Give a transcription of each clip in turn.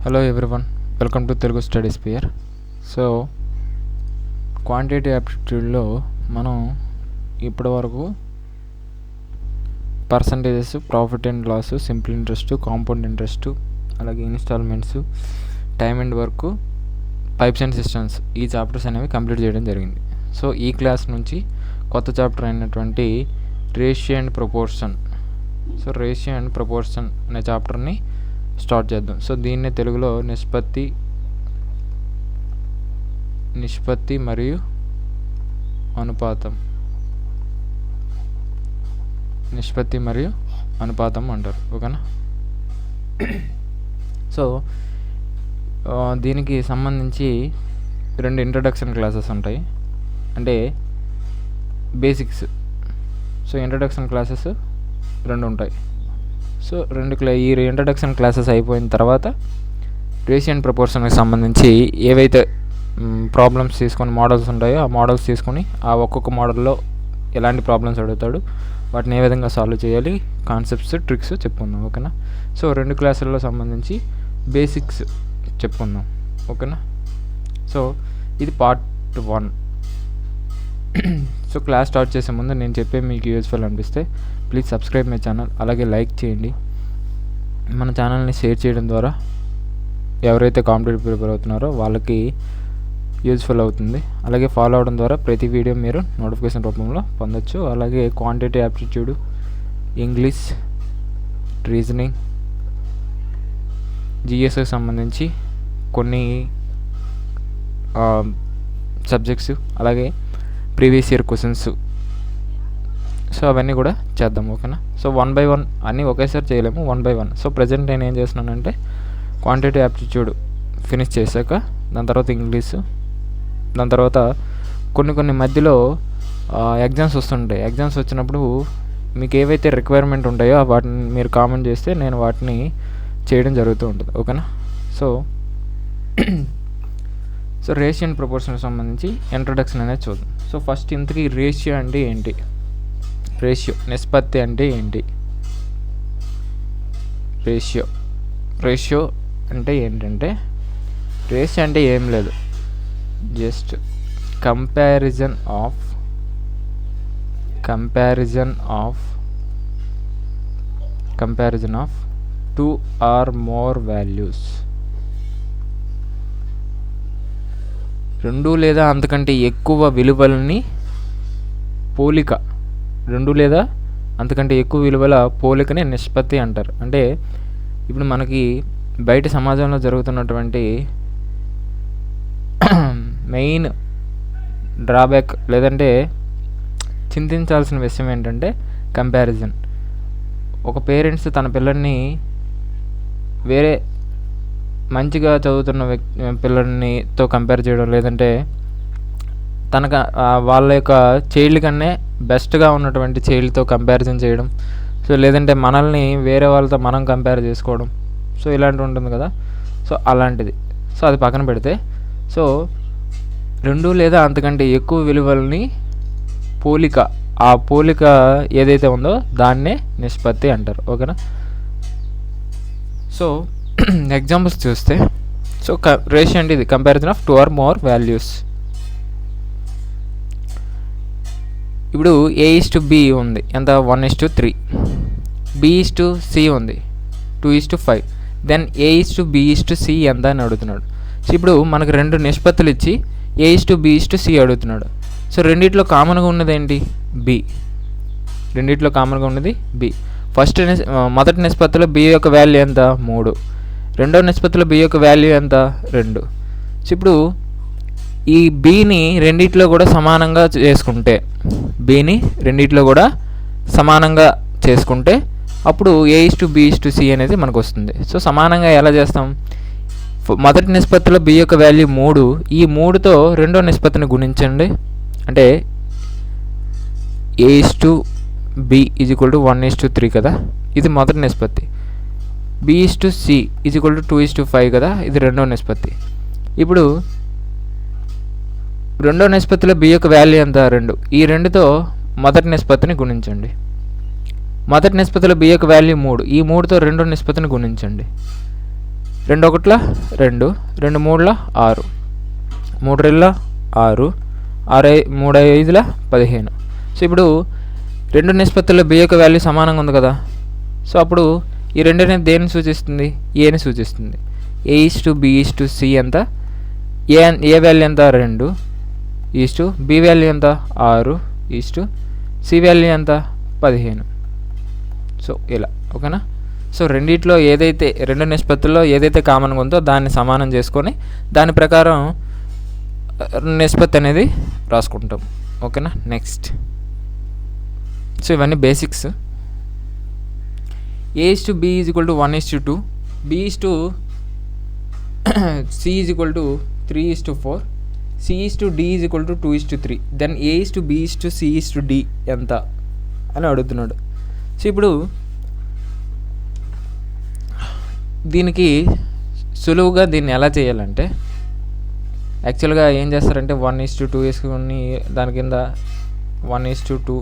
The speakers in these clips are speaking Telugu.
Hello everyone, welcome to Telugu Study Sphere. So, quantitative aptitude లో మనం ఇప్పటివరకు percentages, profit and loss, simple interest, compound interest, అలాగే instalments, time and work, pipes and cisterns ఈ చాప్టర్స్ అనేవి కంప్లీట్ చేయడం జరిగింది. సో ఈ క్లాస్ నుంచి కొత్త చాప్టర్ అయినటువంటి ratio and proportion. So ratio and proportion అనే చాప్టర్ని స్టార్ట్ చేద్దాం. సో దీన్నే తెలుగులో నిష్పత్తి మరియు అనుపాతం అంటారు. ఓకేనా? సో దీనికి సంబంధించి 2 ఇంట్రడక్షన్ క్లాసెస్ ఉంటాయి, అంటే బేసిక్స్. సో ఇంట్రడక్షన్ క్లాసెస్ 2 ఉంటాయి. సో ఈ ఇంట్రడక్షన్ క్లాసెస్ అయిపోయిన తర్వాత రేషియో అండ్ ప్రపోర్షన్కి సంబంధించి ఏవైతే ప్రాబ్లమ్స్ తీసుకొని మోడల్స్ ఉంటాయో ఆ మోడల్స్ తీసుకొని ఆ ఒక్కొక్క మోడల్లో ఎలాంటి ప్రాబ్లమ్స్ అడుగుతాడు, వాటిని ఏ విధంగా సాల్వ్ చేయాలి, కాన్సెప్ట్స్, ట్రిక్స్ చెప్పుకుందాం. ఓకేనా? సో 2 క్లాసుల్లో సంబంధించి బేసిక్స్ చెప్పుకుందాం. ఓకేనా? సో ఇది పార్ట్ 1. సో క్లాస్ స్టార్ట్ చేసే ముందు నేను చెప్పే మీకు యూజ్ఫుల్ అనిపిస్తే ప్లీజ్ సబ్స్క్రైబ్ మై ఛానల్, అలాగే లైక్ చేయండి. మన ఛానల్ని షేర్ చేయడం ద్వారా ఎవరైతే కాంపిటేటివ్ ప్రిపేర్ అవుతున్నారో వాళ్ళకి యూజ్ఫుల్ అవుతుంది. అలాగే ఫాలో అవడం ద్వారా ప్రతి వీడియో మీరు నోటిఫికేషన్ రూపంలో పొందొచ్చు. అలాగే క్వాంటిటీ యాప్టిట్యూడ్, ఇంగ్లీష్, రీజనింగ్, జిఎస్కి సంబంధించి కొన్ని సబ్జెక్ట్స్, అలాగే ప్రీవియస్ ఇయర్ క్వశ్చన్స్, సో అవన్నీ కూడా చేద్దాం. ఓకేనా? సో 1 by 1 అన్నీ ఒకేసారి చేయలేము, 1 by 1. సో ప్రజెంట్ నేను ఏం చేస్తున్నానంటే క్వాంటిటీ యాప్టిట్యూడ్ ఫినిష్ చేశాక దాని తర్వాత ఇంగ్లీష్, దాని తర్వాత కొన్ని మధ్యలో ఎగ్జామ్స్ వస్తుంటాయి. ఎగ్జామ్స్ వచ్చినప్పుడు మీకు ఏవైతే రిక్వైర్మెంట్ ఉంటాయో వాటిని మీరు కామెంట్ చేస్తే నేను వాటిని చేయడం జరుగుతూ ఉంటుంది. ఓకేనా? సో రేషియో అండ్ ప్రపోర్షన్కి సంబంధించి ఇంట్రడక్షన్ అనేది చూద్దాం. సో ఫస్ట్ ఇంతకీ రేషియో అంటే ఏంటి, నిష్పత్తి అంటే ఏంటి? రేషియో అంటే ఏంటంటే, రేషియో అంటే ఏం లేదు, just comparison of 2 or more values. 2 లేదా అంతకంటే ఎక్కువ విలువలని పోలిక, 2 లేదా అంతకంటే ఎక్కువ విలువల పోలికని నిష్పత్తి అంటారు. అంటే ఇప్పుడు మనకి బయట సమాజంలో జరుగుతున్నటువంటి మెయిన్ డ్రాబ్యాక్ లేదంటే చింతించాల్సిన విషయం ఏంటంటే కంపారిజన్. ఒక పేరెంట్స్ తన పిల్లల్ని వేరే మంచిగా చదువుతున్న పిల్లల్నితో కంపేర్ చేయడం, లేదంటే తనకు వాళ్ళ యొక్క చైల్డ్ కన్నా బెస్ట్గా ఉన్నటువంటి చైల్డ్తో కంపారిజన్ చేయడం, సో లేదంటే మనల్ని వేరే వాళ్ళతో మనం కంపేర్ చేసుకోవడం, సో ఇలాంటివి ఉంటుంది కదా. సో అలాంటిది. సో అది పక్కన పెడితే, సో 2 లేదా అంతకంటే ఎక్కువ విలువలని పోలిక, ఆ పోలిక ఏదైతే ఉందో దాన్నే నిష్పత్తి అంటారు. ఓకేనా? సో ఎగ్జాంపుల్స్ చూస్తే, సో రేషియో అంటే ఇది comparison of 2 or more values. ఇప్పుడు A:B ఉంది, ఎంత? 1:3. B:C ఉంది, 2:5. దెన్ A:B:C ఎంత అని అడుగుతున్నాడు. సో ఇప్పుడు మనకు 2 నిష్పత్తులు ఇచ్చి A:B:C అడుగుతున్నాడు. సో రెండిట్లో కామన్గా ఉన్నది ఏంటి? B. మొదటి నిష్పత్తిలో B యొక్క వాల్యూ ఎంత? 3. రెండవ నిష్పత్తిలో B యొక్క వాల్యూ ఎంత? 2. సో ఇప్పుడు ఈ బీని రెండిట్లో కూడా సమానంగా చేసుకుంటే అప్పుడు A:B:C అనేది మనకు వస్తుంది. సో సమానంగా ఎలా చేస్తాం? మొదటి నిష్పత్తిలో B యొక్క వాల్యూ 3, ఈ 3తో రెండో నిష్పత్తిని గుణించండి. అంటే A:B = 1:3 కదా, ఇది మొదటి నిష్పత్తి. B:C = 2:5 కదా, ఇది రెండో నిష్పత్తి. ఇప్పుడు రెండో నిష్పత్తిలో B యొక్క వాల్యూ ఎంత? 2. ఈ 2తో మొదటి నిష్పత్తిని గుణించండి. మొదటి నిష్పత్తిలో B యొక్క వాల్యూ 3, ఈ 3తో రెండో నిష్పత్తిని గుణించండి. 2 1 2, 2 3 6, 3 2 6, 3 5 15. సో ఇప్పుడు రెండు నిష్పత్తుల్లో బి యొక్క వాల్యూ సమానంగా ఉంది కదా. సో అప్పుడు ఈ రెండు అనేది దేన్ని సూచిస్తుంది? ఏని సూచిస్తుంది. A:B:C ఎంత? ఏ వాల్యూ ఎంత? 2 ఈస్టు బి వాల్యూ ఎంత? 6 ఈస్టు సి వాల్యూ ఎంత? 15. సో ఇలా ఓకేనా. సో రెండిట్లో ఏదైతే రెండు నిష్పత్తుల్లో ఏదైతే కామన్గా ఉందో దాన్ని సమానం చేసుకొని దాని ప్రకారం నిష్పత్తి అనేది రాసుకుంటాం. ఓకేనా. నెక్స్ట్ సో ఇవన్నీ basics. A:B = 1:2, B:C = 3:4, C:D = 2:3. Then A:B:C:D ఎంత అని అడుగుతున్నాడు. సో ఇప్పుడు దీనికి సులువుగా దీన్ని ఎలా చేయాలంటే యాక్చువల్గా ఏం చేస్తారంటే 1:2 వేసుకొని దాని కింద 1:2,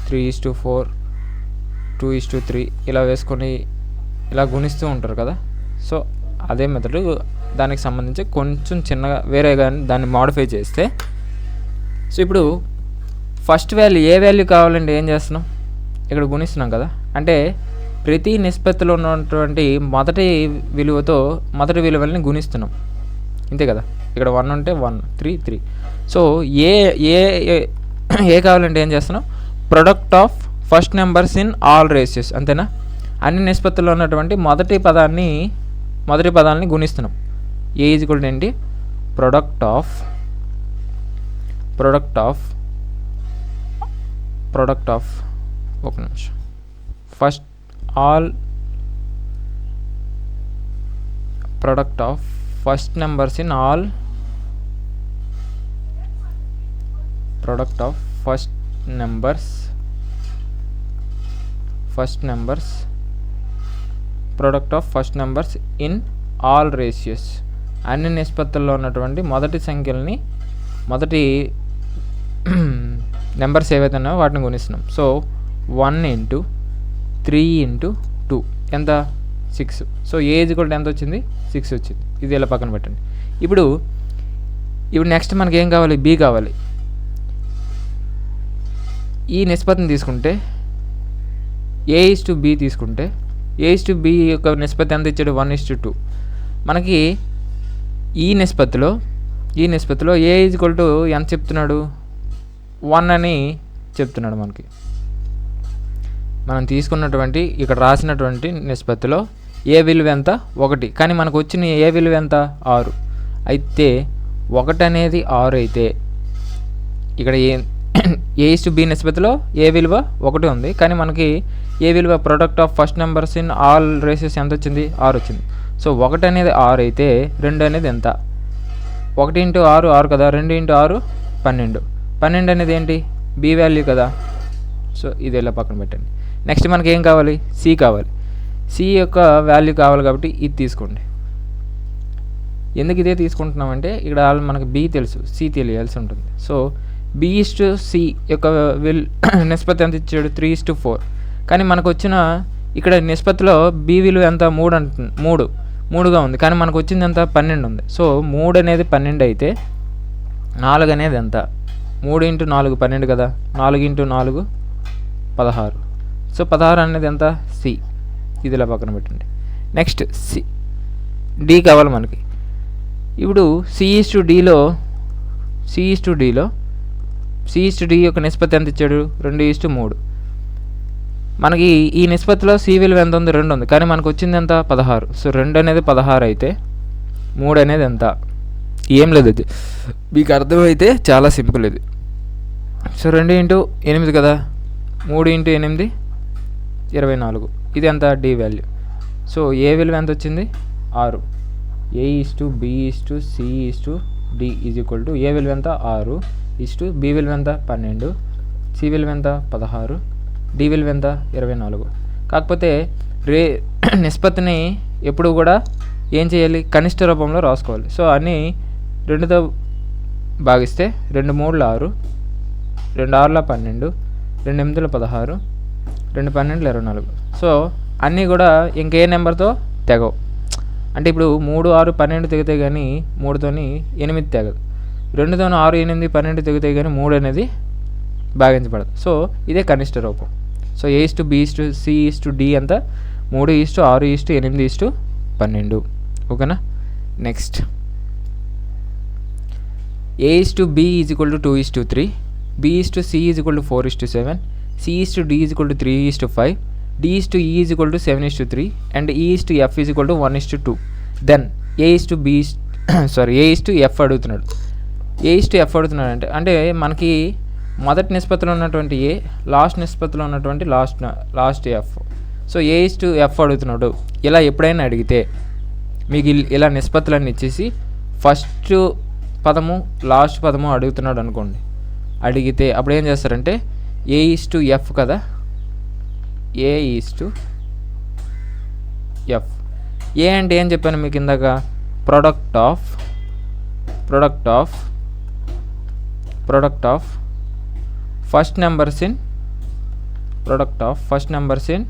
3:4, 2:3 ఇలా వేసుకొని ఇలా గుణిస్తూ ఉంటారు కదా. సో అదే మెథడ్ దానికి సంబంధించి కొంచెం చిన్నగా వేరే కానీ దాన్ని మోడిఫై చేస్తే, సో ఇప్పుడు ఫస్ట్ వాల్యూ ఏ వాల్యూ కావాలంటే ఏం చేస్తున్నాం? ఇక్కడ గుణిస్తున్నాం కదా. అంటే ప్రతి నిష్పత్తిలో ఉన్నటువంటి మొదటి విలువల్ని గుణిస్తున్నాం, ఇంతే కదా. ఇక్కడ 1 ఉంటే 1, 3, 3. సో ఏ కావాలంటే ఏం చేస్తున్నాం? Product of first numbers in all ratios, అంతేనా. అన్ని నిష్పత్తుల్లో ఉన్నటువంటి మొదటి పదాలని గుణిస్తున్నాం. ఏ = ఏంటి? ప్రొడక్ట్ ఆఫ్ ఒక నిమిషం first all product of first numbers in all product of first numbers product of first numbers in all ratios, అన్ని నిష్పత్తుల్లో ఉన్నటువంటి మొదటి నెంబర్స్ ఏవైతే ఉన్నాయో వాటిని గుణిస్తున్నాం. సో 1 × 3 × 2 ఎంత? 6. సో ఏ = ఎంత వచ్చింది? 6 వచ్చింది. ఇది ఇలా పక్కన పెట్టండి. ఇప్పుడు నెక్స్ట్ మనకి ఏం కావాలి? బి కావాలి. ఈ నిష్పత్తిని తీసుకుంటే A:B తీసుకుంటే A:B యొక్క నిష్పత్తి ఎంత ఇచ్చాడు? 1:2. మనకి ఈ నిష్పత్తిలో A = ఎంత చెప్తున్నాడు? 1 అని చెప్తున్నాడు. మనకి మనం తీసుకున్నటువంటి ఇక్కడ రాసినటువంటి నిష్పత్తిలో ఏ విలువ ఎంత? 1. కానీ మనకు వచ్చిన ఏ విలువ ఎంత? 6. అయితే 1 అనేది 6 అయితే ఇక్కడ A:B నిష్పత్తిలో ఏ విలువ 1 ఉంది. కానీ మనకి ఏ విలువ product of first numbers in all ratios ఎంత వచ్చింది? 6 వచ్చింది. సో 1 అనేది 6 అయితే 2 అనేది ఎంత? 1 × 6 6 కదా. 2 × 6 12. 12 అనేది ఏంటి? బి వాల్యూ కదా. సో ఇది ఇలా పక్కన పెట్టండి. నెక్స్ట్ మనకి ఏం కావాలి? సి కావాలి. సి యొక్క వాల్యూ కావాలి కాబట్టి ఇది తీసుకోండి. ఎందుకు ఇదే తీసుకుంటున్నామంటే ఇక్కడ మనకు బి తెలుసు, సి తెలియాల్సి ఉంటుంది. సో B:C యొక్క నిష్పత్తి ఎంత ఇచ్చాడు? 3:4. కానీ మనకు వచ్చిన ఇక్కడ నిష్పత్తిలో బి విలువ ఎంత? 3గా ఉంది. కానీ మనకు వచ్చింది ఎంత? 12 ఉంది. సో 3 అనేది 12 అయితే 4 అనేది ఎంత? 3 × 4 12 కదా. 4 × 4 16. సో 16 అనేది ఎంత? సి. ఇది ఇలా పక్కన పెట్టండి. నెక్స్ట్ డి కావాలి మనకి. ఇప్పుడు C:D యొక్క నిష్పత్తి ఎంత ఇచ్చాడు? 2:3. మనకి ఈ నిష్పత్తిలో సి విలువ ఎంత ఉంది? 2 ఉంది. కానీ మనకు వచ్చింది ఎంత? 16. సో 2 అనేది 16 అయితే 3 అనేది ఎంత? ఏం లేదు, ఇది మీకు అర్థమైతే చాలా సింపుల్ ఇది. సో 2 × 8 కదా. 3 × 8 24. ఇది ఎంత? D value. సో ఏ విలువ ఎంత వచ్చింది? 6. A:B:C:D ఏ విలువ ఎంత? 6. బి విలువ ఎంత? 12. సి విలువ ఎంత? 16. డి విలువ ఎంత? 24. కాకపోతే నిష్పత్తిని ఎప్పుడు కూడా ఏం చేయాలి? కనిష్ట రూపంలో రాసుకోవాలి. సో అన్నీ 2తో భాగిస్తే 2 3 6, 2 6 12, 2 8 16, 2 12 24. సో అన్నీ కూడా ఇంకే నెంబర్తో తెగవు. అంటే ఇప్పుడు 3, 6, 12 తెగితే కానీ 3తోని 8 తెగదు, 2తోని 6, 8, 12 తెగితే కానీ 3 అనేది భాగించబడదు. సో ఇదే కనిష్ట రూపం. సో A:B:C:D అంతా 3:6:8:12. ఓకేనా. Next A:B = 2:3, B:C = 4:7, C:D = 3:5, D:E = 7:3 and E:F = 1:2. Then A:F అడుగుతున్నాడు. A:F అడుగుతున్నాడు అంటే మనకి మొదటి నిష్పత్తిలో ఉన్నటువంటి ఏ, లాస్ట్ నిష్పత్తిలో ఉన్నటువంటి లాస్ట్ ఎఫ్. సో A:F అడుగుతున్నాడు. ఇలా ఎప్పుడైనా అడిగితే మీకు ఇలా నిష్పత్తులన్నీ ఇచ్చేసి ఫస్ట్ పదము లాస్ట్ పదము అడుగుతున్నాడు అనుకోండి, అడిగితే అప్పుడు ఏం చేస్తారంటే A:F కదా, A:F. ఏ అంటే ఏం చెప్పాను మీకు ఇందాక, product of first numbers in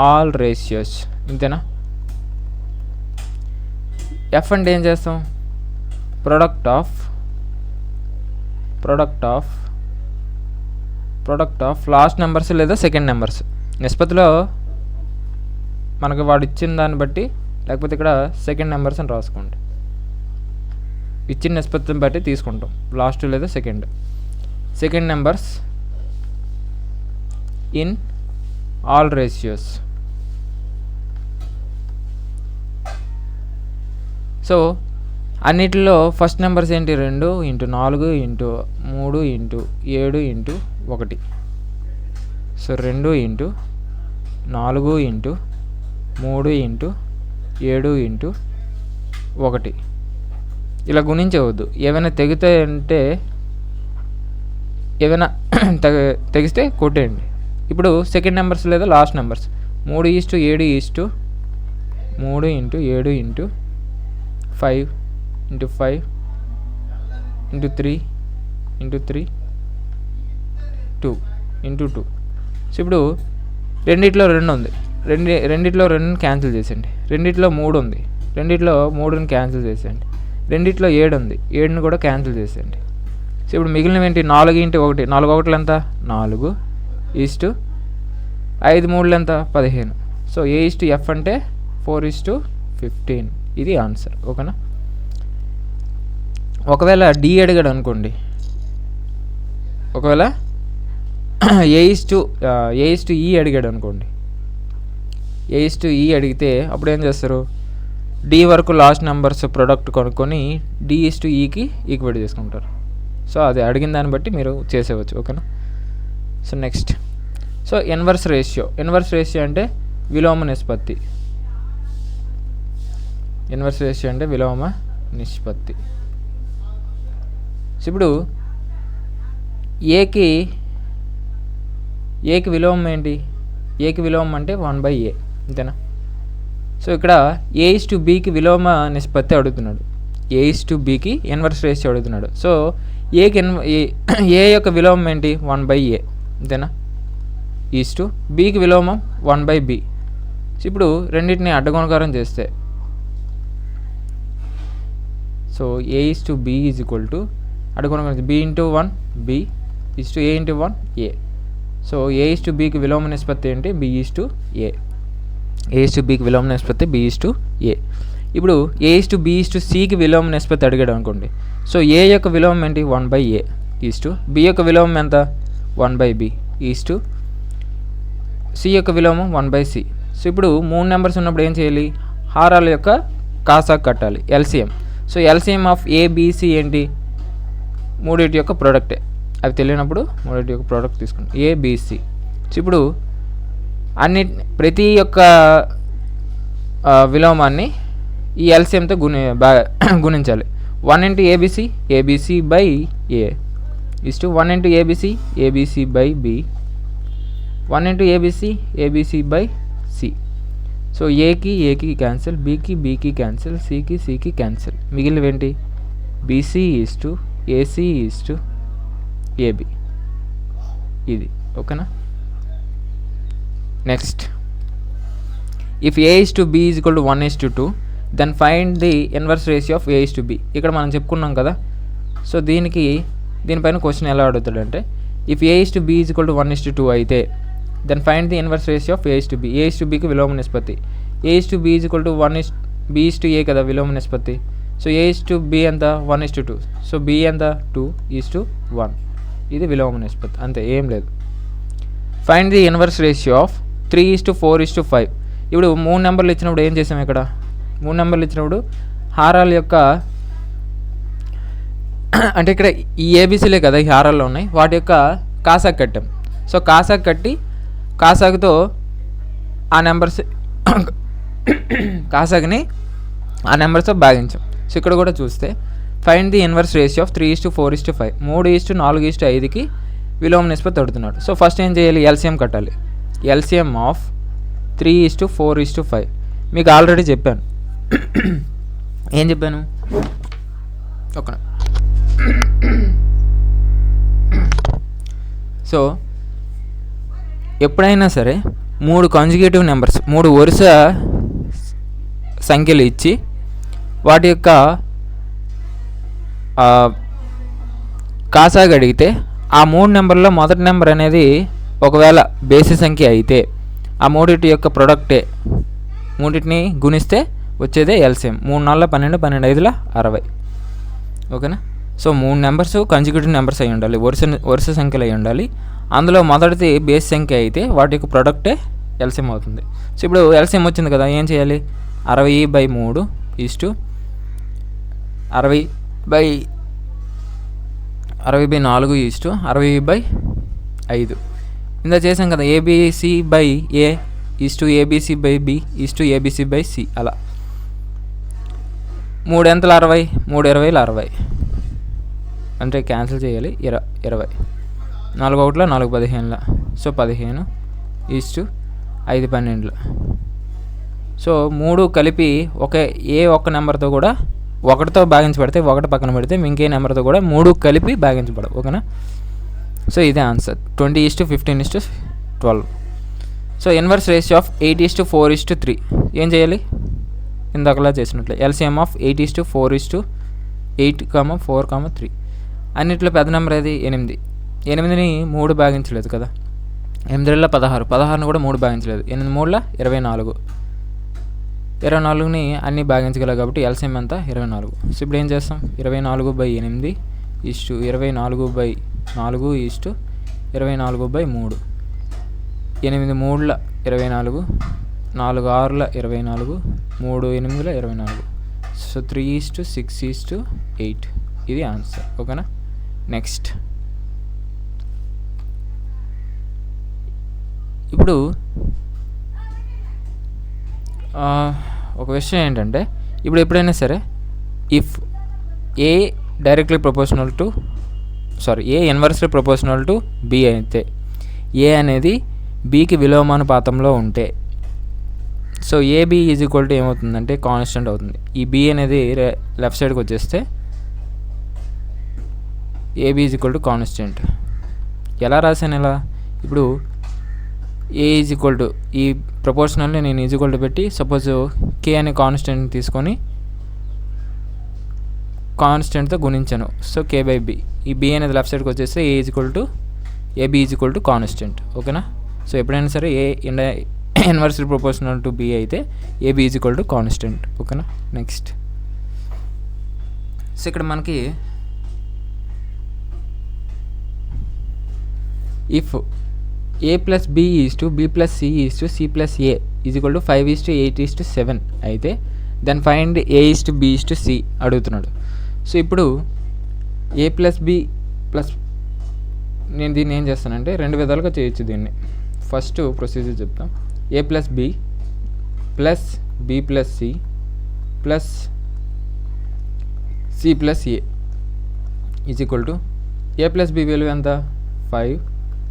all ratios. ఇంతేనా. ఎఫ్ అంటే ఏం చేస్తాం, ప్రొడక్ట్ ఆఫ్ లాస్ట్ నెంబర్స్ లేదా సెకండ్ నెంబర్స్. నిష్పత్తిలో మనకు వాడు ఇచ్చిన దాన్ని బట్టి, లేకపోతే ఇక్కడ సెకండ్ నెంబర్స్ అని రాసుకోండి. ఇచ్చిన నిష్పత్తిని బట్టి తీసుకుంటాం, లాస్ట్ లేదా second numbers in all ratios. So అన్నిటిలో ఫస్ట్ నెంబర్స్ ఏంటి, 2 × 4 × 3 × 7 × 1. సో 2 × 4 × 3 × 7 × 1. ఇలా గుణించవద్దు. ఏమైనా తెగితే ఏమైనా తెగిస్తే కొట్టేయండి. ఇప్పుడు సెకండ్ నెంబర్స్ లేదా లాస్ట్ నెంబర్స్ 3:7 3 × 7 × 5 × 5 × 3 × 3 2 × 2. సో ఇప్పుడు రెండిట్లో 2 ఉంది, రెండిట్లో 2ని క్యాన్సిల్ చేసేయండి. రెండిట్లో 3 ఉంది, రెండిట్లో 3ని క్యాన్సిల్ చేసేయండి. రెండిట్లో 7 ఉంది, 7ని కూడా క్యాన్సిల్ చేసేయండి. సో ఇప్పుడు మిగిలినవి ఏంటి, 4 × 1, 4 1 ఎంత 4 5 3 ఎంత 15. సో A:F అంటే 4:15. ఇది ఆన్సర్. ఓకేనా. ఒకవేళ డి అడిగాడు అనుకోండి, ఒకవేళ A:E అడిగాడు అనుకోండి, A:E అడిగితే అప్పుడు ఏం చేస్తారు, డి వరకు లాస్ట్ నెంబర్స్ ప్రొడక్ట్ కొనుక్కొని D:Eకి ఈక్వేట్ చేసుకుంటారు. సో అది అడిగిన దాన్ని బట్టి మీరు చేసేవచ్చు. ఓకేనా. So next, so inverse ratio అంటే విలోమ నిష్పత్తి. సో ఇప్పుడు ఏకి విలోమం ఏంటి, ఏకి విలోమం అంటే 1/A. అంతేనా. సో ఇక్కడ A:Bకి విలోమ నిష్పత్తి అడుగుతున్నాడు, A:Bకి ఇన్వర్స్ రేషియో అడుగుతున్నాడు. సో ఏ యొక్క విలోమం ఏంటి 1/A. అంతేనా. బీకి విలోమం 1/B. ఇప్పుడు రెండింటిని అడ్డగుణకారం చేస్తే, సో A:B = అడ్డగుణకారం B × 1 B A × 1 A. So A:Bకి విలోమ నిష్పత్తి ఏంటి, B:A. A:Bకి విలోమ నిష్పత్తి B:A. ఇప్పుడు A:B:Cకి విలోమ నిష్పత్తి అడిగాడు అనుకోండి. సో A యొక్క విలోమం ఏంటి 1/A. B యొక్క విలోమం ఎంత 1/B. C యొక్క విలోమం 1/C. సో ఇప్పుడు 3 నెంబర్స్ ఉన్నప్పుడు ఏం చేయాలి, హారాల యొక్క కాసాకు కట్టాలి, LCM. So LCM of ABC ఏంటి, మూడింటి యొక్క ప్రోడక్టే. అవి తెలియనప్పుడు మూడింటి యొక్క ప్రోడక్ట్ తీసుకోండి, ABC. సో ఇప్పుడు ప్రతి యొక్క విలోమాన్ని ఈ LCMతో గుణించాలి. 1 × ABC ABC/A 1 × ABC ABC/B 1 × ABC ABC/C. So ఏకి క్యాన్సిల్, బీకి క్యాన్సిల్, సికి క్యాన్సిల్. మిగిలినవేంటి BC AC AB. ఇది ఓకేనా. Next if A is to B is equal to 1:2 then find the inverse ratio of A is to B. ఇక్కడ మనం చెప్పుకున్నాం కదా. సో దీనిపైన క్వశ్చన్ ఎలా అడుగుతాడంటే if A is to B is equal to 1:2 అయితే then find the inverse ratio of A is to B. A is to బికి విలోమ నిష్పత్తి. A is to B is equal to B is to A కదా విలోమ నిష్పత్తి. So A is to B ఎంత 1:2. సో బి ఎంత 2:1. ఇది విలోమ నిష్పత్తి, అంతే, ఏం లేదు. Find the inverse ratio of 3:4:5. ఇప్పుడు 3 నెంబర్లు ఇచ్చినప్పుడు ఏం చేసాం ఇక్కడ? 3 నెంబర్లు ఇచ్చినప్పుడు హారాల యొక్క అంటే ఇక్కడ ఈ ఏబీసీలే కదా ఈ హారాల్లో ఉన్నాయి, వాటి యొక్క కాసాకు కట్టాం. సో కాసాకు కట్టి కాసాకుతో ఆ నెంబర్స్ కాసాకుని ఆ నెంబర్స్తో భాగించాం. సో ఇక్కడ కూడా చూస్తే find the inverse ratio of 3:4:5. 3:4:5కి విలోమ నిష్పత్తి అడుగుతున్నాడు. సో ఫస్ట్ ఏం చేయాలి? ఎల్సిఎం కట్టాలి. ఎల్సిఎం ఆఫ్ 3:4:5 మీకు ఆల్రెడీ చెప్పాను. ఏం చెప్పాను? ఒక సో ఎప్పుడైనా సరే 3 కాంజుగేటివ్ నెంబర్స్, 3 వరుస సంఖ్యలు ఇచ్చి వాటి యొక్క కాసాగా అడిగితే ఆ 3 నెంబర్లో మొదటి నెంబర్ అనేది ఒకవేళ బేసి సంఖ్య అయితే ఆ మూడింటి యొక్క ప్రొడక్టే, మూడింటిని గుణిస్తే వచ్చేదే ఎల్సిఎం. 3 4 12, 12 5 60. ఓకేనా? సో 3 నెంబర్స్ కాంజుగేటివ్ నెంబర్స్ అయి ఉండాలి, వరుస సంఖ్యలు అయి ఉండాలి. అందులో మొదటిది బేస్ సంఖ్య అయితే వాటి యొక్క ప్రొడక్టే ఎల్సిఎం అవుతుంది. సో ఇప్పుడు ఎల్సిఎం వచ్చింది కదా, ఏం చేయాలి? 60/3 = 60/4 = 60/5. ఇందా చేసాం కదా. ABC/A = ABC/B = ABC/C. అలా 3 ఎంతలు 60, 3 20లు 60 అంటే క్యాన్సిల్ చేయాలి. 20 4 1 4 15. సో 15 = 5 12. సో 3 కలిపి ఒక్క నెంబర్తో కూడా 1తో భాగించబడితే 1 పక్కన పెడితే ఇంకే నెంబర్తో కూడా 3 కలిపి భాగించబడవు. ఓకేనా? సో ఇదే answer. 20:15:12. So inverse ratio of 8:4:3 ఏం చేయాలి? ఇందాకలా చేసినట్లే ఎల్సిఎం ఆఫ్ 8:4:8, 4, 3. అన్నిట్లో పెద్ద నెంబర్ ఏది? 8. 8ని 3 భాగించలేదు కదా. 8 16, 16ని కూడా 3 భాగించలేదు. 8 3 24. 24ని అన్నీ భాగించగలవు కాబట్టి ఎల్సిఎం ఎంత? 24. సో ఇప్పుడు ఏం చేస్తాం? 24/8 = 24/4 = 24/3. 8 3 24, 4 6 24, 3 8 24. సో 3:6:8. ఇది ఆన్సర్. ఓకేనా? నెక్స్ట్ ఇప్పుడు ఒక విషయం ఏంటంటే ఇప్పుడు ఎప్పుడైనా సరే if A inversely proportional to B అయితే ఏ అనేది బికి విలోమానుపాతంలో ఉంటే so AB is equal to ఏమవుతుందంటే కాన్స్టెంట్ అవుతుంది. ఈ బి అనేది లెఫ్ట్ సైడ్కి వచ్చేస్తే AB is equal to constant. ఎలా రాశాను ఇలా? ఇప్పుడు ఏ ఈజ్ ఈక్వల్ టు ఈ ప్రపోర్షనల్ని నేను ఈజ్ ఈక్వల్ టు పెట్టి సపోజ్ కే అనే కాన్స్టెంట్ తీసుకొని కాన్స్టెంట్తో గుణించాను. సో కే/బి. ఈ బి అనేది లెఫ్ట్ సైడ్కి వచ్చేస్తే A is equal to AB is equal to constant. ఓకేనా? సో ఎప్పుడైనా సరే A inversely proportional to B అయితే AB is equal to constant. ఓకేనా? నెక్స్ట్ సో ఇక్కడ మనకి if a plus b is to b plus c is to c plus a is equal to 5:8:7 అయితే then find a is to b is to c అడుగుతున్నాడు. సో ఇప్పుడు a plus b ప్లస్ నేను దీన్ని ఏం చేస్తానంటే 2 విధాలుగా చేయొచ్చు దీన్ని. ఫస్ట్ ప్రొసీజర్ చెప్తాం. a plus b plus b plus c plus c plus a is equal to a plus b విలువ ఎంత? 5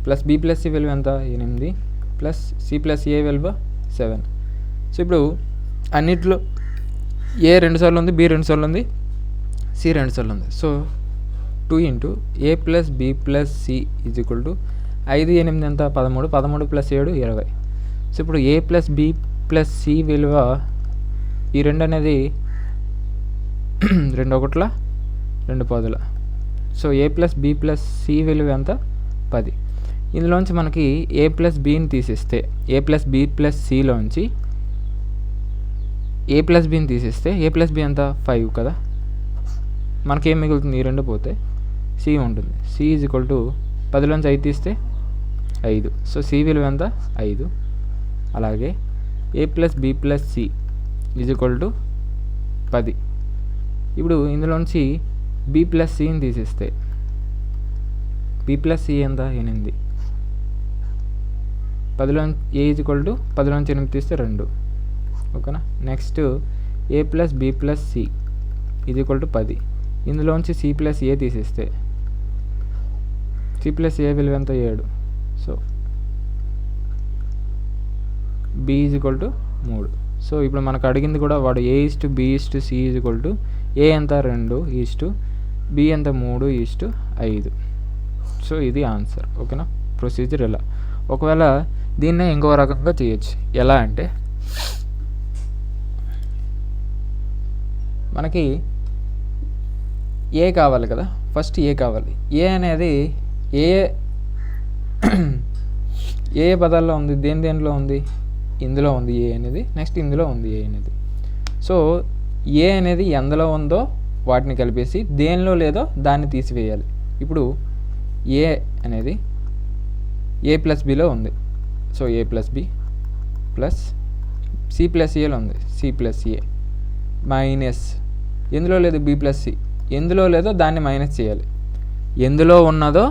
ప్లస్ బి ప్లస్ సి విలువ ఎంత? 8 ప్లస్ సి ప్లస్ ఏ విలువ 7. సో ఇప్పుడు అన్నిట్లో ఏ 2 సార్లు ఉంది, బి 2 సార్లు ఉంది, సి 2 సార్లు ఉంది. So 2 × a plus B plus C is equal to 5 8 ఎంత? 13. 13 ప్లస్ 7 20. సో ఇప్పుడు ఏ ప్లస్ బి ప్లస్ సి విలువ ఈ 2 అనేది 2 ఒకట్ల 2 పదుల. So A plus B plus C విలువ ఎంత 10. ఇందులోంచి మనకి ఏ ప్లస్ బిని తీసేస్తే ఏ ప్లస్ బి ప్లస్ సిలోంచి ఏ ప్లస్ బిని తీసేస్తే ఏ ప్లస్ బి ఎంత 5 కదా. మనకేం మిగులుతుంది? ఈ 2 పోతే సి ఉంటుంది. సి ఈజ్ ఈక్వల్ టు 10లోంచి 5 తీస్తే 5. సో సి విలువ ఎంత 5. అలాగే A plus B plus C is equal to 10. ఇప్పుడు ఇందులోంచి బి ప్లస్ సిని తీసేస్తే బి ప్లస్ సి ఎంత 8. 10లో ఏ ఈజ్ ఈక్వల్ టు 10లోంచి 8 తీస్తే 2. ఓకేనా. Next A plus B plus C is equal to 10. ఇందులోంచి సి ప్లస్ ఏ తీసేస్తే సి ప్లస్ ఏ విలువ ఎంత 7. So B is equal to 3. So ఇప్పుడు మనకు అడిగింది కూడా వాడు A is to B is to C is equal to A ఎంత 2 ఈజ్ టు బి ఎంత 3 ఈజ్ టు 5. సో ఇది ఆన్సర్. ఓకేనా. ప్రొసీజర్ ఎలా. ఒకవేళ దీన్నే ఇంకో రకంగా చేయొచ్చు. ఎలా అంటే మనకి ఏ కావాలి కదా. ఫస్ట్ ఏ కావాలి. ఏ అనేది ఏ పదాల్లో ఉంది? దేంట్లో ఉంది? ఇందులో ఉంది ఏ అనేది. నెక్స్ట్ ఇందులో ఉంది ఏ అనేది. సో ఏ అనేది ఎందులో ఉందో వాటిని కలిపేసి దేనిలో లేదో దాన్ని తీసివేయాలి. ఇప్పుడు ఏ అనేది ఏ ప్లస్ బిలో ఉంది. So A plus B plus C plus ఏలో ఉంది. సి ప్లస్ ఏ మైనస్ ఎందులో లేదు? B plus C. ఎందులో లేదో దాన్ని మైనస్ చేయాలి. ఎందులో ఉన్నదో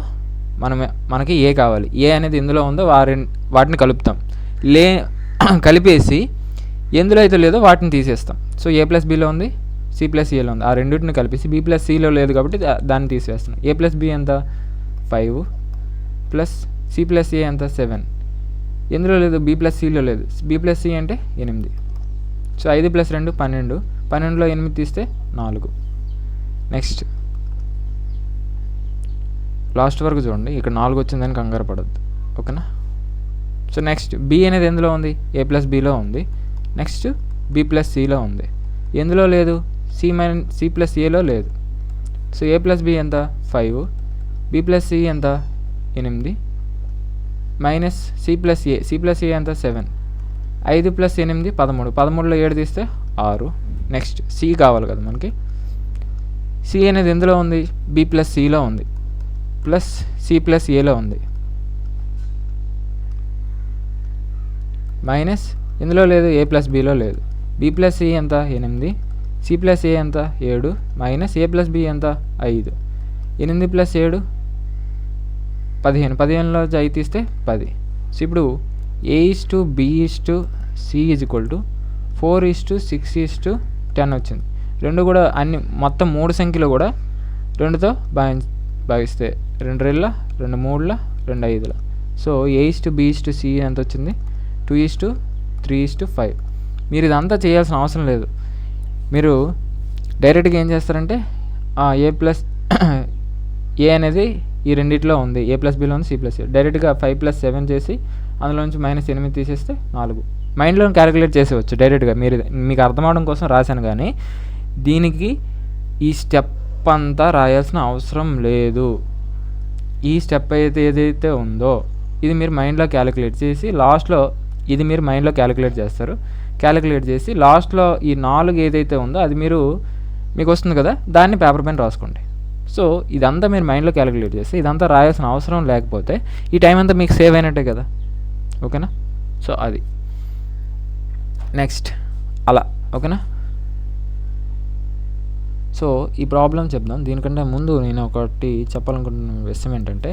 మనకి ఏ కావాలి. ఏ అనేది ఎందులో ఉందో వాటిని కలుపుతాం. కలిపేసి ఎందులో అయితే లేదో వాటిని తీసేస్తాం. సో ఏ ప్లస్ బిలో ఉంది, సి ప్లస్ ఏలో ఉంది. ఆ రెండింటిని కలిపేసి బి ప్లస్ సిలో లేదు కాబట్టి దాన్ని తీసివేస్తున్నాం. ఏ ప్లస్ బి ఎంత 5 ప్లస్ సి ప్లస్ ఏ ఎంత 7. ఎందులో లేదు? బి ప్లస్ సిలో లేదు. బి ప్లస్ సి అంటే 8. So 5 plus 2 12. 12లో 8 తీస్తే 4. నెక్స్ట్ లాస్ట్ వరకు చూడండి. ఇక్కడ 4 వచ్చిందని కంగారు పడద్దు. ఓకేనా. సో నెక్స్ట్ బి అనేది ఎందులో ఉంది? ఏ ప్లస్ బిలో ఉంది. నెక్స్ట్ బి ప్లస్ సిలో ఉంది. ఎందులో లేదు? సి ప్లస్ ఏలో లేదు. సో ఏ ప్లస్ బి ఎంత 5, బి ప్లస్ సి ఎంత 8 మైనస్ సి ప్లస్ ఏ. సి ప్లస్ ఏ ఎంత 7. 5 ప్లస్ 8 13. 13లో 7 తీస్తే 6. నెక్స్ట్ సి కావాలి కదా మనకి. సి అనేది ఎందులో ఉంది? బి ప్లస్ సిలో ఉంది ప్లస్ సి ప్లస్ ఏలో ఉంది మైనస్ ఎందులో లేదు? ఏ ప్లస్ బిలో లేదు. బి ప్లస్ సి ఎంత 8, సి ప్లస్ ఏ ఎంత 7 మైనస్ ఏ ప్లస్ బి ఎంత 5. 8 ప్లస్ 7 15. 15లో 5 తీస్తే 10. సో ఇప్పుడు A is to B is to C is equal to 4 is to 6 is to 10 వచ్చింది. రెండు కూడా అన్ని మొత్తం 3 సంఖ్యలు కూడా 2తో భాగిస్తే 2 2ల 2 3ల 2 5ల. So A is to B is to C ఎంత వచ్చింది? 2 ఈజ్ టు 3 ఈజ్ టు 5. మీరు ఇదంతా చేయాల్సిన అవసరం లేదు. మీరు డైరెక్ట్గా ఏం చేస్తారంటే ఏ ప్లస్ ఏ అనేది ఈ రెండిట్లో ఉంది. ఏ ప్లస్ బిలో ఉంది, సి ప్లస్ ఏ. డైరెక్ట్గా 5 ప్లస్ 7 చేసి అందులోంచి మైనస్ 8 తీసేస్తే 4. మైండ్లో క్యాలిక్యులేట్ చేసేవచ్చు డైరెక్ట్గా. మీకు అర్థం అవడం కోసం రాశాను, కానీ దీనికి ఈ స్టెప్ అంతా రాయాల్సిన అవసరం లేదు. ఈ స్టెప్ ఏదైతే ఉందో ఇది మీరు మైండ్లో క్యాలిక్యులేట్ చేసి లాస్ట్లో ఇది మీరు మైండ్లో క్యాలిక్యులేట్ చేస్తారు. క్యాలిక్యులేట్ చేసి లాస్ట్లో ఈ 4 ఏదైతే ఉందో అది మీకు వస్తుంది కదా, దాన్ని పేపర్ పైన రాసుకోండి. సో ఇదంతా మీరు మైండ్లో క్యాలిక్యులేట్ చేస్తే ఇదంతా రాయాల్సిన అవసరం లేకపోతే ఈ టైం అంతా మీకు సేవ్ అయినట్టే కదా. ఓకేనా. సో అది నెక్స్ట్ అలా. ఓకేనా. సో ఈ ప్రాబ్లం చెప్దాం. దీనికంటే ముందు నేను ఒకటి చెప్పాలనుకుంటున్న విషయం ఏంటంటే,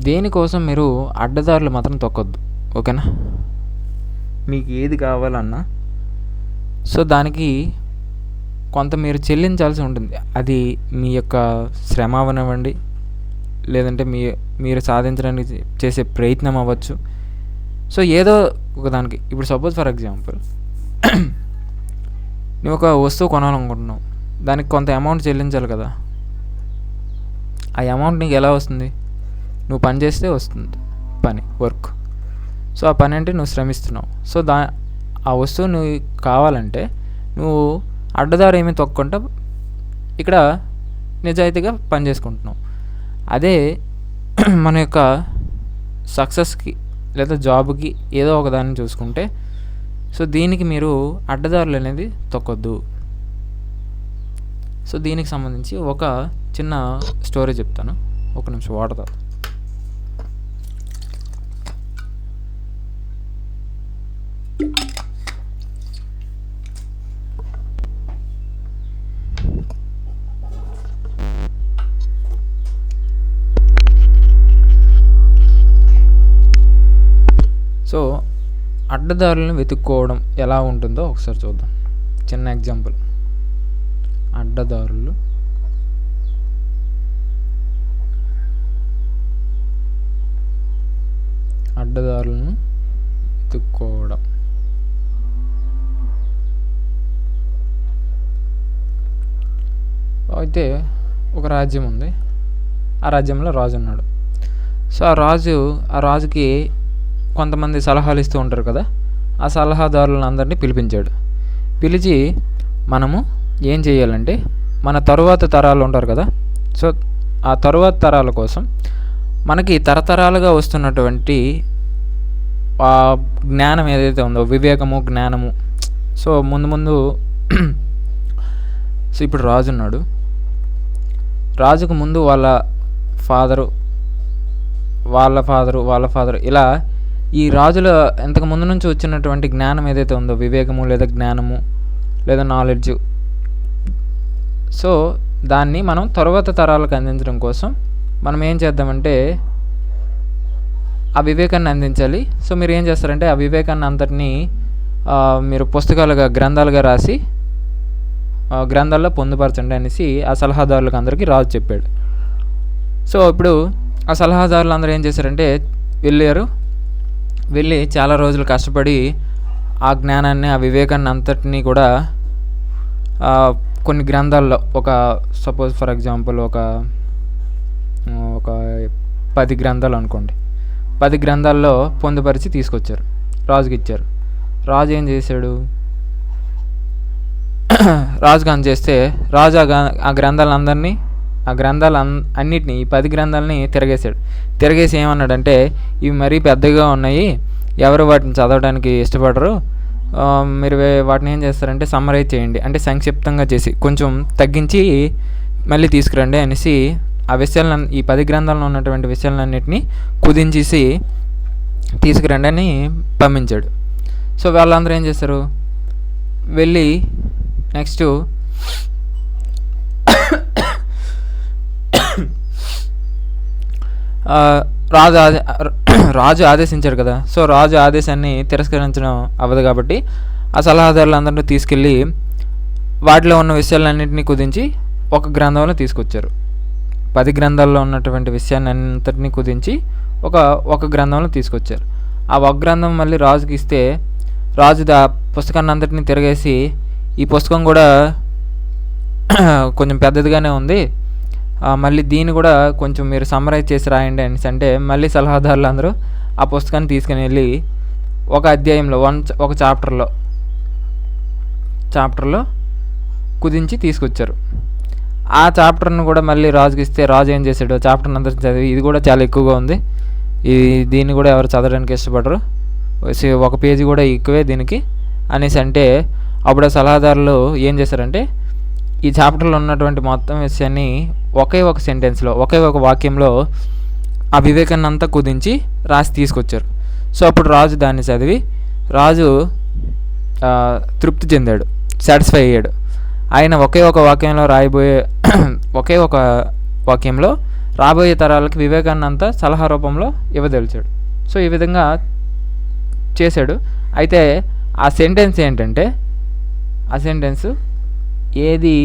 దేనికోసం మీరు అడ్డదారులు మాత్రం తొక్కొద్దు. ఓకేనా. మీకు ఏది కావాలన్నా సో దానికి కొంత మీరు చెల్లించాల్సి ఉంటుంది. అది మీ యొక్క శ్రమ అవనివ్వండి, లేదంటే మీరు సాధించడానికి చేసే ప్రయత్నం అవ్వచ్చు. సో ఏదో ఒకదానికి ఇప్పుడు సపోజ్ ఫర్ ఎగ్జాంపుల్ నువ్వు ఒక వస్తువు కొనాలనుకుంటున్నావు, దానికి కొంత అమౌంట్ చెల్లించాలి కదా. ఆ అమౌంట్ నీకు ఎలా వస్తుంది? నువ్వు పని చేస్తే వస్తుంది. పని, వర్క్. సో ఆ పని అంటే నువ్వు శ్రమిస్తున్నావు. సో ఆ వస్తువు నువ్వు కావాలంటే నువ్వు అడ్డదారి ఏమీ తొక్కకుండా ఇక్కడ నిజాయితీగా పని చేసుకుంటున్నావు. అదే మన యొక్క సక్సెస్కి లేదా జాబ్కి ఏదో ఒక దాన్ని చూసుకుంటే, సో దీనికి మీరు అడ్డదారులు అనేది తొక్కొద్దు. సో దీనికి సంబంధించి ఒక చిన్న స్టోరీ చెప్తాను. ఒక నిమిషం వాడతా. సో అడ్డదారులను వెతుక్కోవడం ఎలా ఉంటుందో ఒకసారి చూద్దాం. చిన్న ఎగ్జాంపుల్. అడ్డదారులను వెతుక్కోవడం. అయితే ఒక రాజ్యం ఉంది. ఆ రాజ్యంలో రాజు ఉన్నాడు. సో ఆ రాజుకి కొంతమంది సలహాలు ఇస్తూ ఉంటారు కదా, ఆ సలహాదారులను అందరినీ పిలిపించాడు. పిలిచి మనము ఏం చేయాలంటే, మన తరువాత తరాలు ఉంటారు కదా, సో ఆ తరువాత తరాల కోసం మనకి తరతరాలుగా వస్తున్నటువంటి ఆ జ్ఞానం ఏదైతే ఉందో, వివేకము, జ్ఞానము. సో ముందు సో ఇప్పుడు రాజు ఉన్నాడు. రాజుకు ముందు వాళ్ళ ఫాదరు ఇలా ఈ రాజుల ఇంతకు ముందు నుంచి వచ్చినటువంటి జ్ఞానం ఏదైతే ఉందో, వివేకము లేదా జ్ఞానము లేదా నాలెడ్జ్, సో దాన్ని మనం తరువాత తరాలకు అందించడం కోసం మనం ఏం చేద్దామంటే ఆ వివేకాన్ని అందించాలి. సో మీరు ఏం చేస్తారంటే ఆ వివేకాన్ని అంతటినీ మీరు పుస్తకాలుగా, గ్రంథాలుగా రాసి గ్రంథాల్లో పొందుపరచండి అనేసి ఆ సలహాదారులకు అందరికీ రాజు చెప్పాడు. సో ఇప్పుడు ఆ సలహాదారులు అందరూ ఏం చేశారంటే వెళ్ళి చాలా రోజులు కష్టపడి ఆ జ్ఞానాన్ని, ఆ వివేకాన్ని అంతటినీ కూడా కొన్ని గ్రంథాల్లో, ఒక సపోజ్ ఫర్ ఎగ్జాంపుల్ ఒక 10 గ్రంథాలు అనుకోండి, 10 గ్రంథాల్లో పొందుపరిచి తీసుకొచ్చారు, రాజుకి ఇచ్చారు. రాజు ఏం చేశాడు, రాజుకు అందజేస్తే రాజు ఆ గ్రంథాలందరినీ, అన్నిటినీ, ఈ 10 గ్రంథాలని తిరగేసి ఏమన్నాడంటే, ఇవి మరీ పెద్దగా ఉన్నాయి, ఎవరు వాటిని చదవడానికి ఇష్టపడరు, మీరు వాటిని ఏం చేస్తారంటే సమ్మరైజ్ చేయండి, అంటే సంక్షిప్తంగా చేసి కొంచెం తగ్గించి మళ్ళీ తీసుకురండి అనేసి ఆ విషయాలను, ఈ 10 గ్రంథాల్లో ఉన్నటువంటి విషయాలన్నింటినీ కుదించేసి తీసుకురండి అని పంపించాడు. సో వాళ్ళందరూ ఏం చేస్తారు, వెళ్ళి నెక్స్ట్ రాజు ఆదేశించాడు కదా, సో రాజు ఆదేశాన్ని తిరస్కరించడం అవ్వదు కాబట్టి ఆ సలహాదారులందరినీ తీసుకెళ్ళి వాటిలో ఉన్న విషయాలన్నింటినీ కుదించి ఒక గ్రంథంలో తీసుకొచ్చారు. 10 గ్రంథాల్లో ఉన్నటువంటి విషయాన్ని అంతటినీ కుదించి ఒక గ్రంథంలో తీసుకొచ్చారు. ఆ ఒక గ్రంథం మళ్ళీ రాజుకి ఇస్తే రాజు ఆ పుస్తకాన్ని అంతటినీ తిరగేసి, ఈ పుస్తకం కూడా కొంచెం పెద్దదిగానే ఉంది, మళ్ళీ దీన్ని కూడా కొంచెం మీరు సమ్మరైజ్ చేసి రాయండి అనేసి అంటే, మళ్ళీ సలహాదారులు అందరూ ఆ పుస్తకాన్ని తీసుకుని వెళ్ళి ఒక అధ్యాయంలో, ఒక చాప్టర్లో కుదించి తీసుకొచ్చారు. ఆ చాప్టర్ను కూడా మళ్ళీ రాజుకి ఇస్తే రాజు ఏం చేశాడు, చాప్టర్ని అందరిని చదివి, ఇది కూడా చాలా ఎక్కువగా ఉంది, దీన్ని కూడా ఎవరు చదవడానికి ఇష్టపడరు, ఒక పేజీ కూడా ఎక్కువే దీనికి అనేసి అంటే, అప్పుడు ఆ సలహాదారులు ఏం చేశారంటే ఈ చాప్టర్లో ఉన్నటువంటి మొత్తం విషయాన్ని ఒకే ఒక సెంటెన్స్లో, ఒకే ఒక వాక్యంలో ఆ వివేకాన్ని అంతా కుదించి రాసి తీసుకొచ్చారు. సో అప్పుడు రాజు దాన్ని చదివి రాజు తృప్తి చెందాడు, సాటిస్ఫై అయ్యాడు. ఆయన ఒకే ఒక వాక్యంలో రాబోయే తరాలకి వివేకాన్ని అంతా సలహా రూపంలో ఇవ్వదలిచాడు. సో ఈ విధంగా చేశాడు. అయితే ఆ సెంటెన్స్ ఏంటంటే, ఆ సెంటెన్స్ ఏది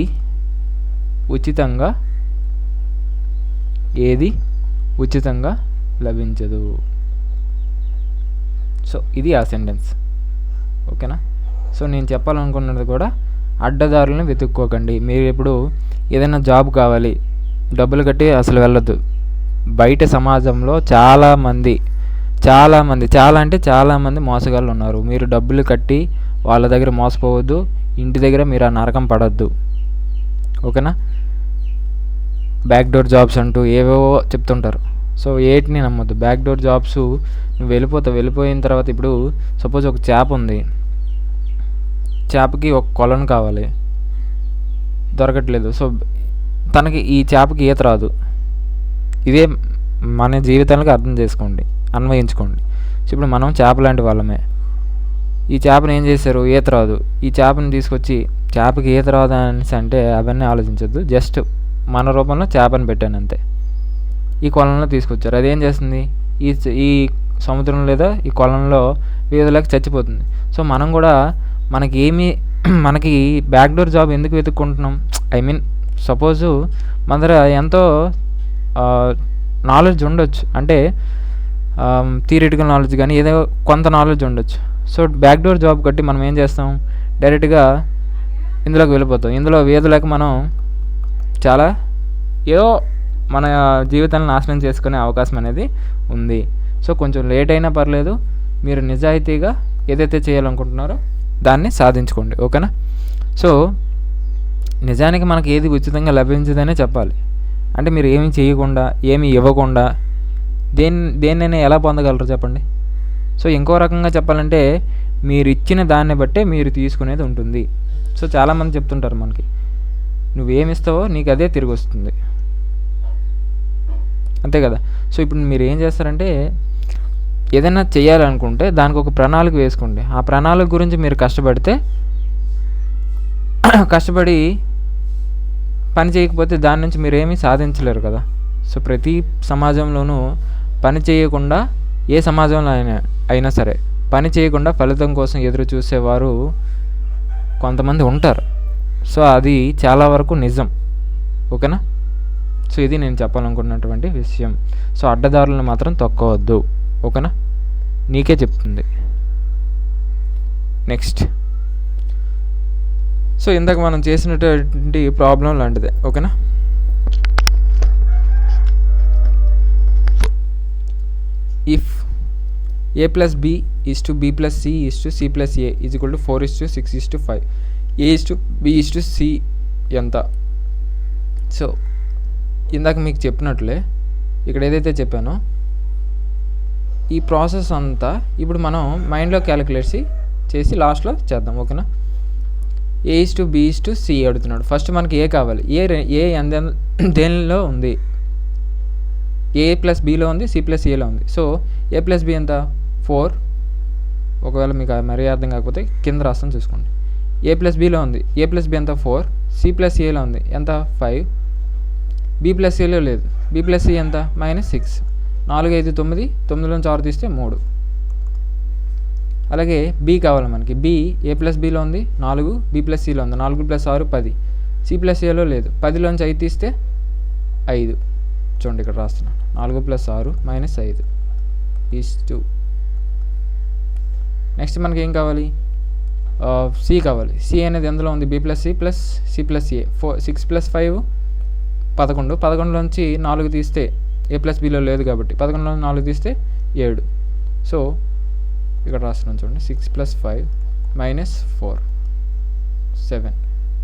ఉచితంగా లభించదు. సో ఇది ఆ సెంటెన్స్, ఓకేనా. సో నేను చెప్పాలనుకున్నది కూడా, అడ్డదారులను వెతుక్కోకండి. మీరు ఇప్పుడు ఏదైనా జాబ్ కావాలి, డబ్బులు కట్టి అసలు వెళ్ళొద్దు. బయట సమాజంలో చాలామంది చాలా అంటే చాలామంది మోసగాళ్ళు ఉన్నారు. మీరు డబ్బులు కట్టి వాళ్ళ దగ్గర మోసపోవద్దు. ఇంటి దగ్గర మీరు ఆ నరకం పడద్దు. ఓకేనా? బ్యాక్ డోర్ జాబ్స్ అంటూ ఏవేవో చెప్తుంటారు. సో ఏటిని నమ్మొద్దు. బ్యాక్ డోర్ జాబ్స్ నువ్వు వెళ్ళిపోయిన తర్వాత ఇప్పుడు సపోజ్ ఒక చేప ఉంది, చేపకి ఒక కొలను కావాలి, దొరకట్లేదు. సో తనకి ఈ చేపకి ఈత రాదు. ఇదే మన జీవితానికి అర్థం చేసుకోండి, అన్వయించుకోండి. సో ఇప్పుడు మనం చేప లాంటి వాళ్ళమే. ఈ చేపను ఏం చేశారు? ఈత రాదు. ఈ చేపను తీసుకొచ్చి చేపకి ఈత రాదు అనేసి అంటే అవన్నీ ఆలోచించద్దు. జస్ట్ మన రూపంలో చేపను పెట్టాను అంతే. ఈ కొలంలో తీసుకొచ్చారు, అదేం చేస్తుంది? ఈ సముద్రం లేదా ఈ కొలంలో ఈదలేక చచ్చిపోతుంది. సో మనం కూడా మనకి బ్యాక్ డోర్ జాబ్ ఎందుకు వెతుక్కుంటున్నాం? ఐ మీన్ సపోజు మన దగ్గర ఎంతో నాలెడ్జ్ ఉండొచ్చు, అంటే థియరిటికల్ నాలెడ్జ్ కానీ ఏదో కొంత నాలెడ్జ్ ఉండొచ్చు. సో బ్యాక్ డోర్ జాబ్ కట్టి మనం ఏం చేస్తాం? డైరెక్ట్గా ఇందులోకి వెళ్ళిపోతాం. ఇందులో వేదలేక మనం చాలా ఏదో మన జీవితాన్ని నాశనం చేసుకునే అవకాశం అనేది ఉంది. సో కొంచెం లేట్ అయినా పర్లేదు, మీరు నిజాయితీగా ఏదైతే చేయాలనుకుంటున్నారో దాన్ని సాధించుకోండి. ఓకేనా? సో నిజానికి మనకి ఏది ఉచితంగా లభించదనే చెప్పాలి. అంటే మీరు ఏమీ చేయకుండా, ఏమీ ఇవ్వకుండా దేన్నైనా ఎలా పొందగలరు చెప్పండి? సో ఇంకో రకంగా చెప్పాలంటే మీరు ఇచ్చిన దాన్ని బట్టే మీరు తీసుకునేది ఉంటుంది. సో చాలామంది చెప్తుంటారు మనకి, నువ్వేమిస్తావో నీకు అదే తిరిగి వస్తుంది, అంతే కదా? సో ఇప్పుడు మీరు ఏం చేస్తారంటే ఏదైనా చేయాలనుకుంటే దానికి ఒక ప్రణాళిక వేసుకోండి. ఆ ప్రణాళిక గురించి మీరు కష్టపడి పని చేయకపోతే దాని నుంచి మీరు ఏమీ సాధించలేరు కదా. సో ప్రతి సమాజంలోనూ పని చేయకుండా, ఏ సమాజంలో అయినా సరే పని చేయకుండా ఫలితం కోసం ఎదురు చూసేవారు కొంతమంది ఉంటారు. సో అది చాలా వరకు నిజం. ఓకేనా? సో ఇది నేను చెప్పాలనుకున్నటువంటి విషయం. సో అడ్డదారులను మాత్రం తొక్కవద్దు. ఓకేనా? నీకే చెప్తుంది. నెక్స్ట్, సో ఇందాక మనం చేసినటువంటి ప్రాబ్లం లాంటిదే. ఓకేనా? If a plus b is to b plus c is to c plus a is equal to 4 is to 6 is to 5, a is to b is to c ఎంత? సో ఇందాక మీకు చెప్పినట్లే ఇక్కడ ఏదైతే చెప్పానో ఈ ప్రాసెస్ అంతా ఇప్పుడు మనం మైండ్లో క్యాలిక్యులేట్ చేసి లాస్ట్లో చేద్దాం. ఓకేనా? A is to B is to C అడుగుతున్నాడు. ఫస్ట్ మనకి ఏ కావాలి. ఏ దేనిలో ఉంది? ఏ ప్లస్ బిలో ఉంది, సి ప్లస్ ఏలో ఉంది. సో ఏ ప్లస్ బి ఎంత? 4. ఒకవేళ మీకు మరీ అర్థం కాకపోతే కింద రాస్తాను చూసుకోండి. ఏ ప్లస్ బిలో ఉంది. ఏ ప్లస్ బి ఎంత? 4. సి ప్లస్ ఏలో ఉంది ఎంత? 5. బి ప్లస్ ఏలో లేదు. బి ప్లస్ సి ఎంత? -6. 4 5 9, 9లోంచి 6 తీస్తే 3. అలాగే బి కావాలి మనకి. బి ఏ ప్లస్ బిలో ఉంది 4, బి ప్లస్ సిలో ఉంది 4 + 6 10, సి ప్లస్ ఏలో లేదు. 10లోంచి 5 తీస్తే 5. చూడండి ఇక్కడ రాస్తున్నాను. 4 + 6 -5 ఈస్ 2. నెక్స్ట్ మనకి ఏం కావాలి? సి కావాలి. సి అనేది ఎందులో ఉంది? B plus C plus C plus A. 6 + 5 11. 11లోంచి 4 తీస్తే ఏ ప్లస్ బిలో లేదు కాబట్టి 11లోంచి 4 తీస్తే 7. సో ఇక్కడ రాస్తున్నాను చూడండి. 6 + 5 -4 7.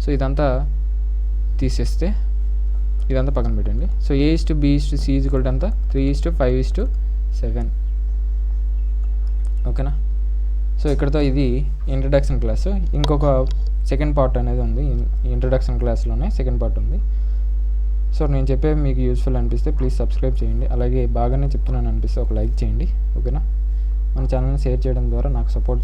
సో ఇదంతా తీసేస్తే ఇదంతా పక్కన పెట్టండి. So A is to B is to C is equal to ఎంత? 3 = 5 = 7. ఓకేనా? సో ఇక్కడతో ఇది ఇంట్రడక్షన్ క్లాస్. ఇంకొక సెకండ్ పార్ట్ అనేది ఉంది. ఇంట్రడక్షన్ క్లాస్లోనే సెకండ్ పార్ట్ ఉంది. సో నేను చెప్పే మీకు యూస్ఫుల్ అనిపిస్తే ప్లీజ్ సబ్స్క్రైబ్ చేయండి. అలాగే బాగానే చెప్తున్నాను అనిపిస్తే ఒక లైక్ చేయండి. ఓకేనా? మన ఛానల్ని షేర్ చేయడం ద్వారా నాకు సపోర్ట్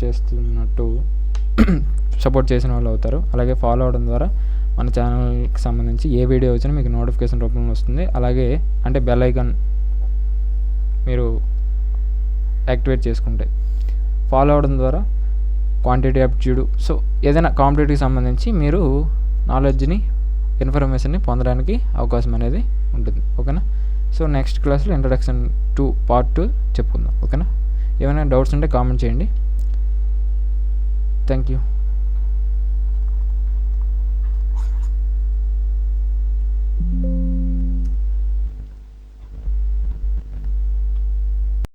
చేసిన వాళ్ళు అవుతారు. అలాగే ఫాలో అవడం ద్వారా మన ఛానల్కి సంబంధించి ఏ వీడియో వచ్చినా మీకు నోటిఫికేషన్ రూపంలో వస్తుంది. అలాగే అంటే బెల్ ఐకాన్ మీరు యాక్టివేట్ చేసుకుంటే ఫాలో అవడం ద్వారా క్వాంటిటీ యాప్టిట్యూడ్, సో ఏదైనా కాంపిటేటివ్కి సంబంధించి మీరు నాలెడ్జ్ని, ఇన్ఫర్మేషన్ని పొందడానికి అవకాశం అనేది ఉంటుంది. ఓకేనా? సో నెక్స్ట్ క్లాస్లో ఇంట్రడక్షన్ 2 పార్ట్ 2 చెప్పుకుందాం. ఓకేనా? ఏమైనా డౌట్స్ ఉంటే కామెంట్ చేయండి. Thank you.